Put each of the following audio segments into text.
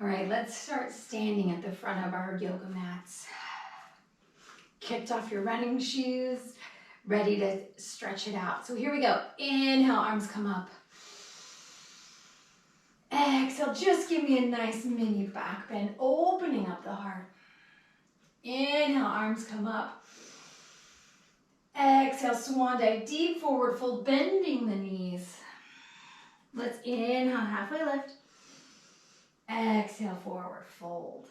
All right, let's start standing at the front of our yoga mats. Kicked off your running shoes, ready to stretch it out. So here we go. Inhale, arms come up. Exhale, just give me a nice mini back bend, opening up the heart. Inhale, arms come up. Exhale, swan dive, deep forward fold, bending the knees. Let's inhale, halfway lift. Exhale, forward fold.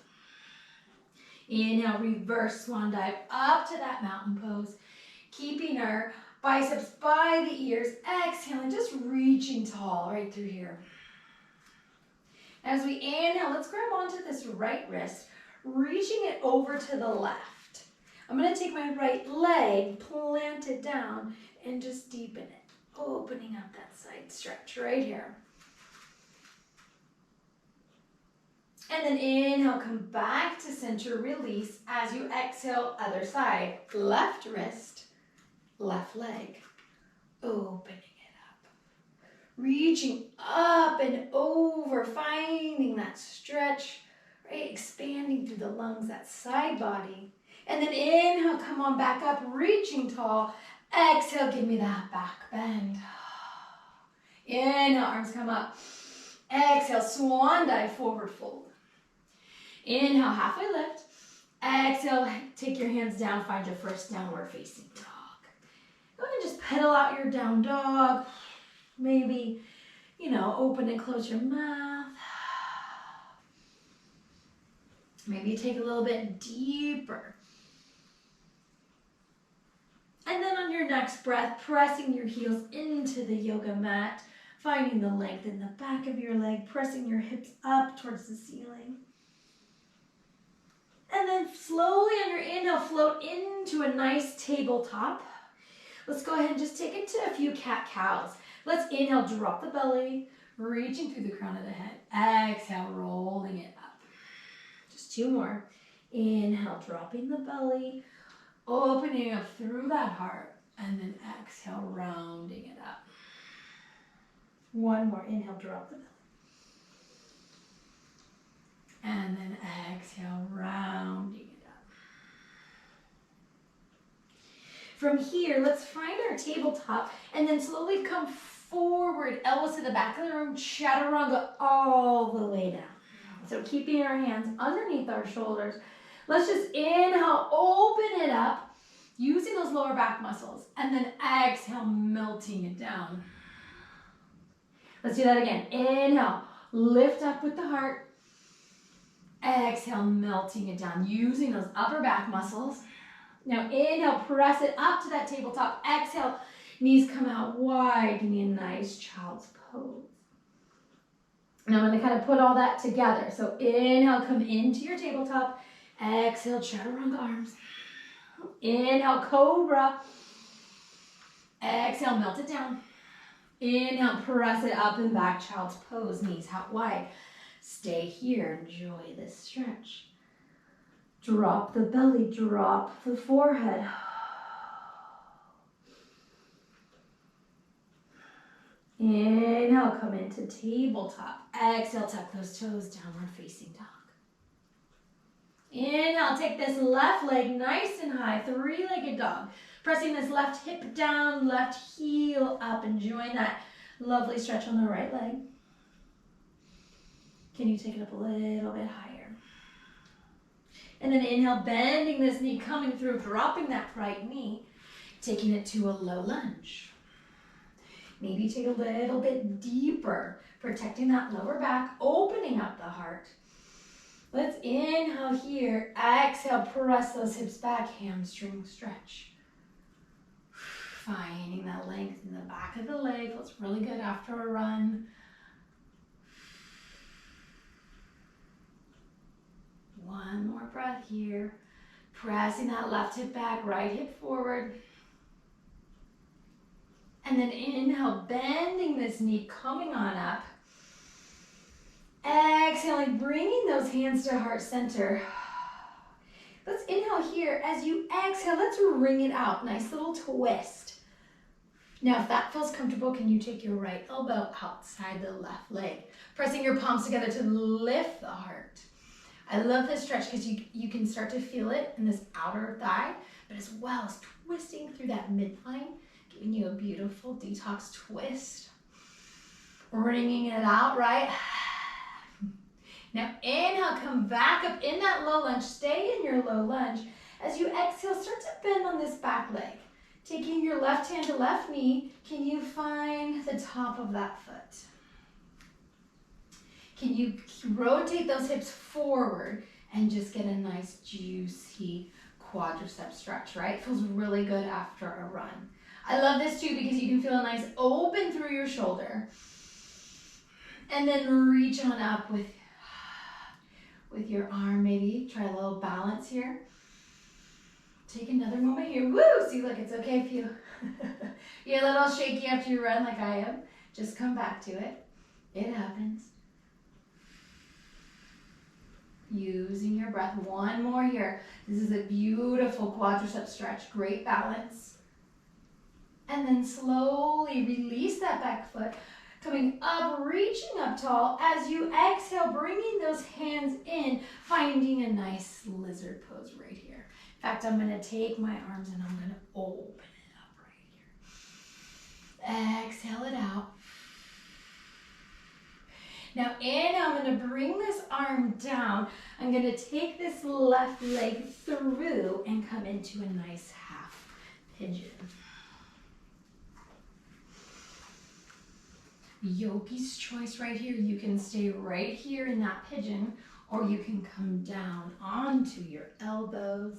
Inhale, reverse swan dive up to that mountain pose. Keeping our biceps by the ears. Exhaling, just reaching tall right through here. As we inhale, let's grab onto this right wrist, reaching it over to the left. I'm going to take my right leg, plant it down, and just deepen it, opening up that side stretch right here. And then inhale, come back to center, release. As you exhale, other side. Left wrist, left leg, opening it up. Reaching up and over, finding that stretch, right? Expanding through the lungs, that side body. And then inhale, come on back up, reaching tall. Exhale, give me that back bend. Inhale, arms come up. Exhale, swan dive, forward fold. Inhale, halfway lift. Exhale, take your hands down, find your first downward facing dog. Go ahead and just pedal out your down dog. Maybe, open and close your mouth. Maybe take a little bit deeper. And then on your next breath, pressing your heels into the yoga mat, finding the length in the back of your leg, pressing your hips up towards the ceiling. And then slowly on your inhale, float into a nice tabletop. Let's go ahead and just take it to a few cat-cows. Let's inhale, drop the belly, reaching through the crown of the head. Exhale, rolling it up. Just two more. Inhale, dropping the belly, opening up through that heart. And then exhale, rounding it up. One more. Inhale, drop the belly. And then exhale, rounding it up. From here, let's find our tabletop and then slowly come forward, elbows to the back of the room, Chaturanga all the way down. So keeping our hands underneath our shoulders. Let's just inhale, open it up, using those lower back muscles. And then exhale, melting it down. Let's do that again. Inhale, lift up with the heart. Exhale, melting it down, using those upper back muscles. Now inhale, press it up to that tabletop. Exhale, knees come out wide, give me a nice child's pose. Now I'm going to kind of put all that together. So inhale, come into your tabletop. Exhale, chaturanga arms. Inhale, cobra. Exhale, melt it down. Inhale, press it up and back, child's pose, knees out wide. Stay here, enjoy this stretch. Drop the belly, drop the forehead. Inhale, come into tabletop. Exhale, tuck those toes, downward facing dog. Inhale, take this left leg nice and high, three-legged dog. Pressing this left hip down, left heel up, enjoying that lovely stretch on the right leg. Can you take it up a little bit higher? And then inhale, bending this knee, coming through, dropping that right knee, taking it to a low lunge. Maybe take a little bit deeper, protecting that lower back, opening up the heart. Let's inhale here, exhale, press those hips back, hamstring stretch. Finding that length in the back of the leg, feels really good after a run. One more breath here. Pressing that left hip back, right hip forward. And then inhale, bending this knee, coming on up. Exhaling, bringing those hands to heart center. Let's inhale here. As you exhale, let's wring it out. Nice little twist. Now, if that feels comfortable, can you take your right elbow outside the left leg, pressing your palms together to lift the heart. I love this stretch because you can start to feel it in this outer thigh, but as well as twisting through that midline, giving you a beautiful detox twist. Wringing it out, right? Now inhale, come back up in that low lunge. Stay in your low lunge. As you exhale, start to bend on this back leg. Taking your left hand to left knee, can you find the top of that foot? Can you rotate those hips forward and just get a nice juicy quadricep stretch, right? Feels really good after a run. I love this too because you can feel a nice open through your shoulder. And then reach on up with your arm, maybe. Try a little balance here. Take another moment here. Woo! See, look, it's okay if you're a little shaky after you run like I am. Just come back to it. It happens. Using your breath. One more here. This is a beautiful quadricep stretch. Great balance. And then slowly release that back foot. Coming up, reaching up tall. As you exhale, bringing those hands in, finding a nice lizard pose right here. In fact, I'm going to take my arms and I'm going to open it up right here. Exhale it out. Now inhale, I'm going to bring this arm down. I'm going to take this left leg through and come into a nice half pigeon. Yogi's choice right here. You can stay right here in that pigeon, or you can come down onto your elbows.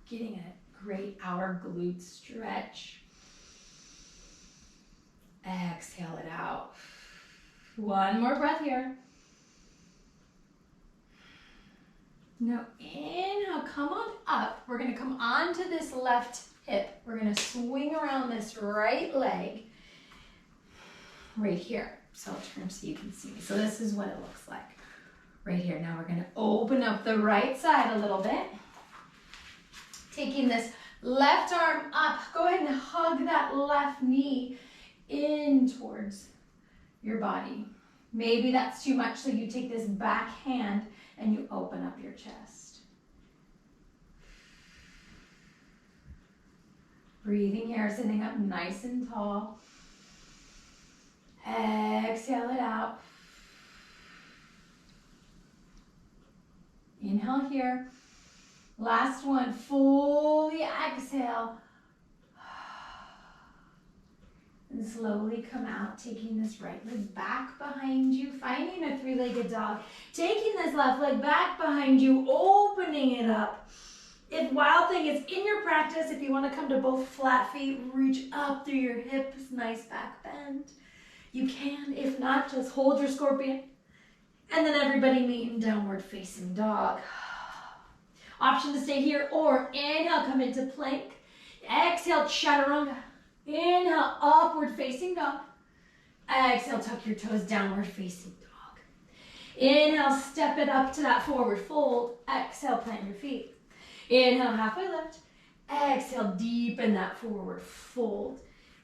Getting a great outer glute stretch. Exhale it out. One more breath here. Now inhale, come on up. We're going to come onto this left hip. We're going to swing around this right leg right here. So I'll turn so you can see me. So this is what it looks like right here. Now we're going to open up the right side a little bit. Taking this left arm up. Go ahead and hug that left knee in towards your body. Maybe that's too much, so you take this back hand and you open up your chest. Breathing here, sitting up nice and tall. Exhale it out. Inhale here. Last one, fully exhale. And slowly come out, taking this right leg back behind you, finding a three-legged dog. Taking this left leg back behind you, opening it up. If Wild Thing is in your practice, if you want to come to both flat feet, reach up through your hips, nice back bend. You can. If not, just hold your scorpion. And then everybody meet in downward facing dog. Option to stay here, or inhale, come into plank. Exhale, chaturanga. Inhale, upward facing dog. Exhale, tuck your toes, downward facing dog. Inhale, step it up to that forward fold. Exhale, plant your feet. Inhale, halfway lift. Exhale, deepen that forward fold.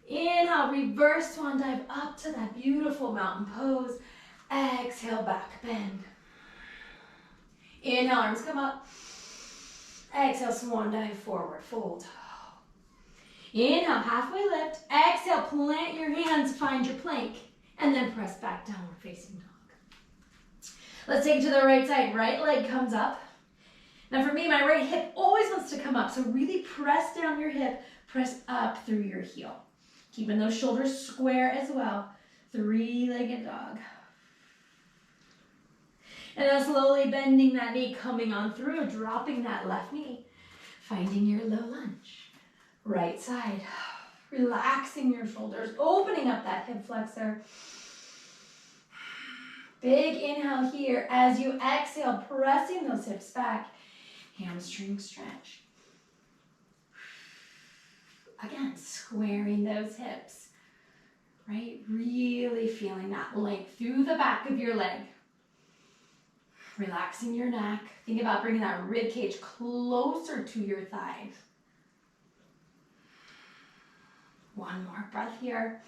Inhale, reverse swan dive up to that beautiful mountain pose. Exhale, back bend. Inhale, arms come up. Exhale, swan dive, forward fold. Inhale, halfway lift. Exhale, plant your hands, find your plank, and then press back, downward facing dog. Let's take it to the right side. Right leg comes up. Now for me, my right hip always wants to come up, so really press down your hip, press up through your heel. Keeping those shoulders square as well. Three-legged dog. And then slowly bending that knee, coming on through, dropping that left knee, finding your low lunge. Right side, relaxing your shoulders, opening up that hip flexor. Big inhale here. As you exhale, pressing those hips back. Hamstring stretch. Again, squaring those hips, right? Really feeling that length through the back of your leg. Relaxing your neck. Think about bringing that rib cage closer to your thighs. One more breath here.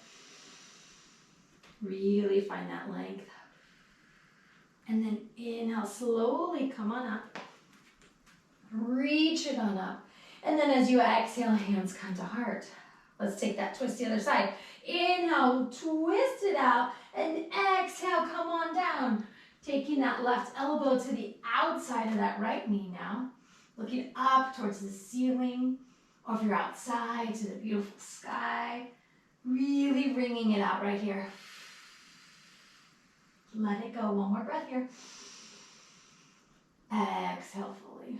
Really find that length. And then inhale, slowly come on up. Reach it on up. And then as you exhale, hands come to heart. Let's take that twist the other side. Inhale, twist it out, and exhale, come on down. Taking that left elbow to the outside of that right knee now. Looking up towards the ceiling, or if you're outside, to the beautiful sky. Really wringing it out right here. Let it go. One more breath here. Exhale fully.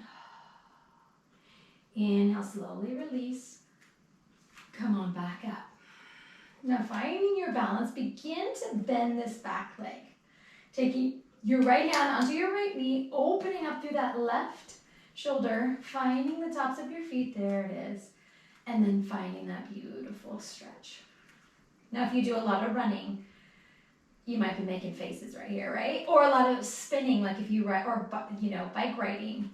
Inhale, slowly release. Come on back up. Now finding your balance, begin to bend this back leg. Taking your right hand onto your right knee, opening up through that left shoulder, finding the tops of your feet, there it is. And then finding that beautiful stretch. Now if you do a lot of running, you might be making faces right here, right? Or a lot of spinning, like if you ride, or bike riding.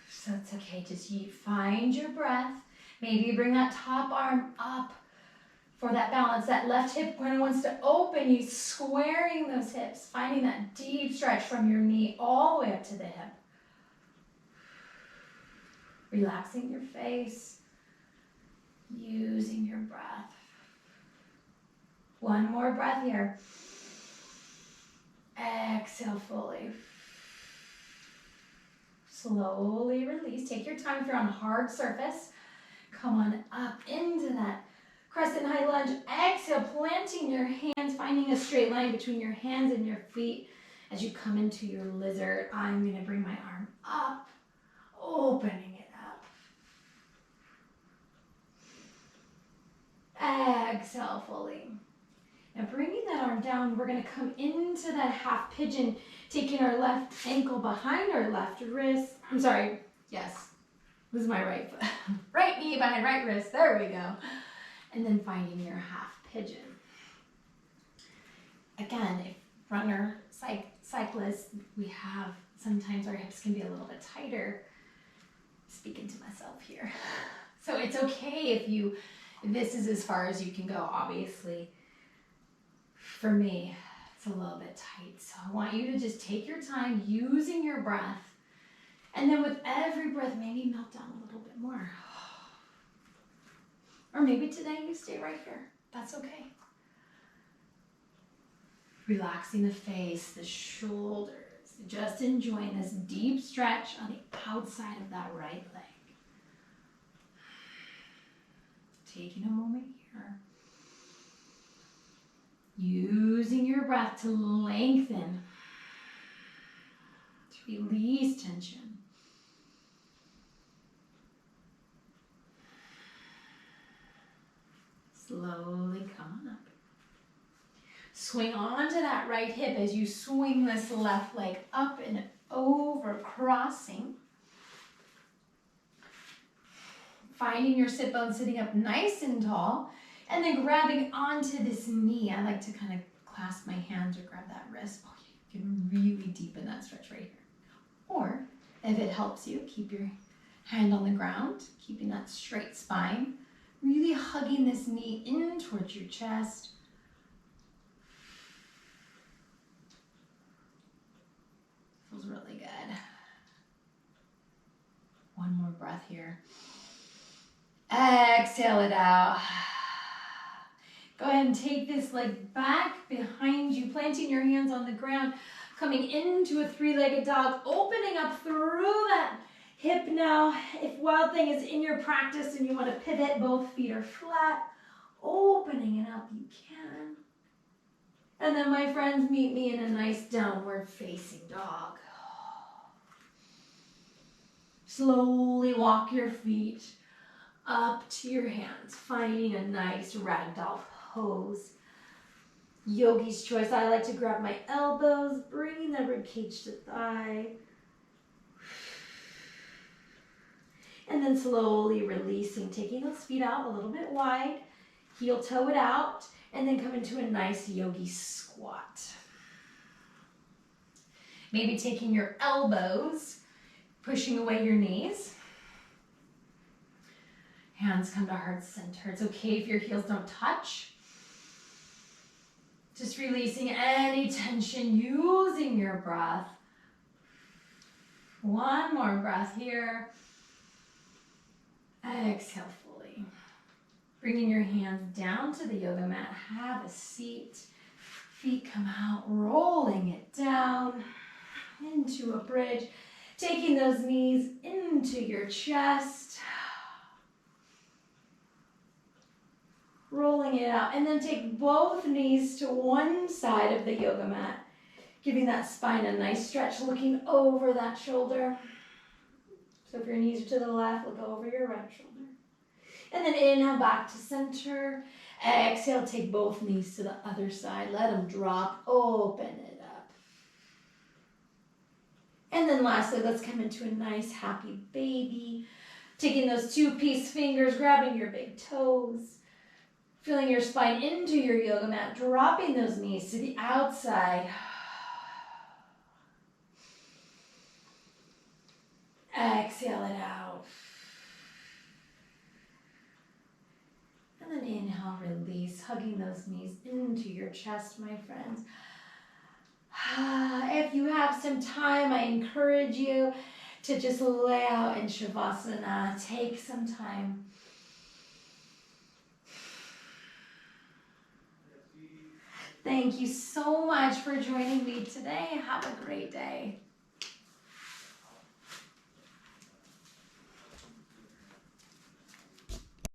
So it's okay, just you find your breath. Maybe you bring that top arm up for that balance. That left hip kind of wants to open, you squaring those hips, finding that deep stretch from your knee all the way up to the hip. Relaxing your face, using your breath. One more breath here. Exhale fully. Slowly release. Take your time if you're on a hard surface. Come on up into that crescent high lunge. Exhale, planting your hands, finding a straight line between your hands and your feet. As you come into your lizard, I'm going to bring my arm up, opening it up. Exhale fully. Now bringing that arm down, we're going to come into that half pigeon, taking our left ankle behind our left wrist. I'm sorry, yes, this is my right foot. Right knee behind right wrist, there we go. And then finding your half pigeon. Again, if runner, cyclist, we have, sometimes our hips can be a little bit tighter. Speaking to myself here. So it's okay if this is as far as you can go, obviously. For me, it's a little bit tight. So I want you to just take your time using your breath. And then with every breath, maybe melt down a little bit more. Or maybe today you stay right here. That's okay. Relaxing the face, the shoulders. Just enjoying this deep stretch on the outside of that right leg. Taking a moment here. Using your breath to lengthen, to release tension. Slowly come on up. Swing onto that right hip as you swing this left leg up and over, crossing. Finding your sit bone sitting up nice and tall. And then grabbing onto this knee. I like to kind of clasp my hands or grab that wrist. Oh, you can really deepen that stretch right here. Or, if it helps you, keep your hand on the ground, keeping that straight spine. Really hugging this knee in towards your chest. Feels really good. One more breath here. Exhale it out. Go ahead and take this leg back behind you, planting your hands on the ground, coming into a three-legged dog, opening up through that hip now. If Wild Thing is in your practice and you want to pivot, both feet are flat, opening it up, you can. And then my friends, meet me in a nice downward facing dog. Slowly walk your feet up to your hands, finding a nice ragdoll pose. Yogi's choice. I like to grab my elbows, bringing the ribcage to thigh. And then slowly releasing, taking those feet out a little bit wide, heel toe it out, and then come into a nice yogi squat. Maybe taking your elbows, pushing away your knees. Hands come to heart center. It's okay if your heels don't touch. Just releasing any tension, using your breath. One more breath here. Exhale fully. Bringing your hands down to the yoga mat. Have a seat. Feet come out, rolling it down into a bridge. Taking those knees into your chest. Rolling it out. And then take both knees to one side of the yoga mat. Giving that spine a nice stretch, looking over that shoulder. So if your knees are to the left, look over your right shoulder. And then inhale back to center. Exhale, take both knees to the other side. Let them drop, open it up. And then lastly, let's come into a nice happy baby. Taking those two peace fingers, grabbing your big toes. Feeling your spine into your yoga mat, dropping those knees to the outside. Exhale it out. And then inhale, release, hugging those knees into your chest, my friends. If you have some time, I encourage you to just lay out in Shavasana. Take some time. Thank you so much for joining me today. Have a great day.